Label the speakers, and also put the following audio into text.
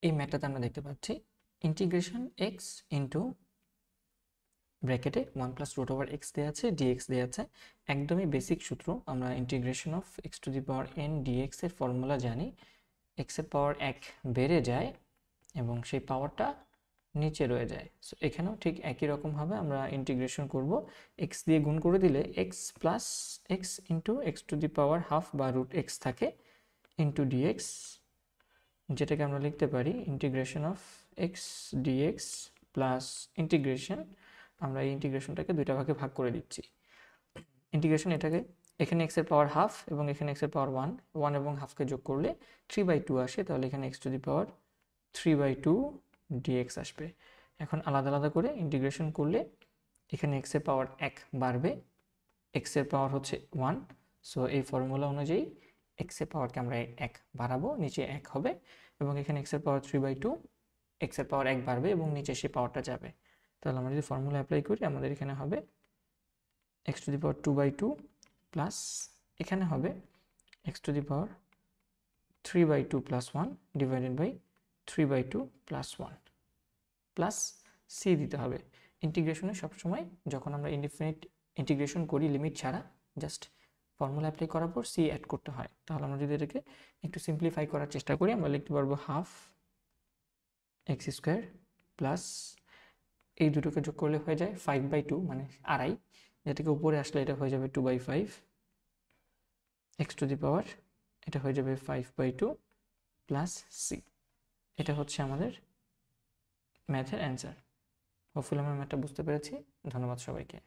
Speaker 1: এই ম্যাথটাতে আমরা দেখতে পাচ্ছি ইন্টিগ্রেশন এক্স ইন্টু ব্র্যাকেটে 1+√x দেওয়া আছে, dx দেওয়া আছে। একদমই বেসিক সূত্র, আমরা integration of x to the power n dx এর ফর্মুলা জানি। x এর পাওয়ার 1 বেড়ে যায় এবং সেই পাওয়ারটা নিচে রয়ে যায়। সো এখানেও ঠিক একই রকমভাবে আমরা ইন্টিগ্রেশন করব। x দিয়ে গুণ করে দিলে x plus x into x to the power half বা √x থাকে ইন্টু dx, যেটাকে আমরা লিখতে পারি integration of x dx plus integration, আমরা এই ইন্টিগ্রেশনটাকে দুইটা ভাগে ভাগ করে দিচ্ছি। ইন্টিগ্রেশন এটাকে এখানে x এর পাওয়ার হাফ এবং এখানে x এর পাওয়ার 1 এবং হাফকে যোগ করলে 3/2 আসে, তাহলে এখানে x to the power 3/2 dx আসবে। এখন আলাদা আলাদা করে ইন্টিগ্রেশন করলে এখানে x এর পাওয়ার 1 বাড়বে, x এর পাওয়ার হচ্ছে 1, সো এই ফর্মুলা অনুযায়ী x এর পাওয়ারকে আমরা 1 বাড়াবো, নিচে 1 হবে এবং এখানে x এর পাওয়ার 3/2, x এর পাওয়ার 1 বাড়বে এবং নিচে সেই পাওয়ারটা যাবে। তাহলে আমরা যদি ফর্মুলা অ্যাপ্লাই করি আমাদের এখানে হবে x to the power 2/2 plus এখানে হবে x to the power 3/2 plus 1 divided by 3/2 plus 1 plus C দিতে হবে। ইন্টিগ্রেশনে সবসময় যখন আমরা ইনডিফিনিট ইন্টিগ্রেশন করি লিমিট ছাড়া, জাস্ট ফর্মুলা অ্যাপ্লাই করার পর সি অ্যাড করতে হয়। তাহলে আমরা যদি এটাকে একটু সিম্পলিফাই করার চেষ্টা করি, আমরা লিখতে পারবো হাফ এক্স স্কোয়ার প্লাস এই দুটোকে যোগ করলে হয়ে যায় 5/2 মানে আড়াই, যেটাকে উপরে আসলে এটা হয়ে যাবে 2/5 এক্স টু দি পাওয়ার, এটা হয়ে যাবে 5/2 প্লাস সি। এটা হচ্ছে আমাদের ম্যাথের অ্যান্সার। হোপফুলি আমরা ম্যাথটা বুঝতে পেরেছি। ধন্যবাদ সবাইকে।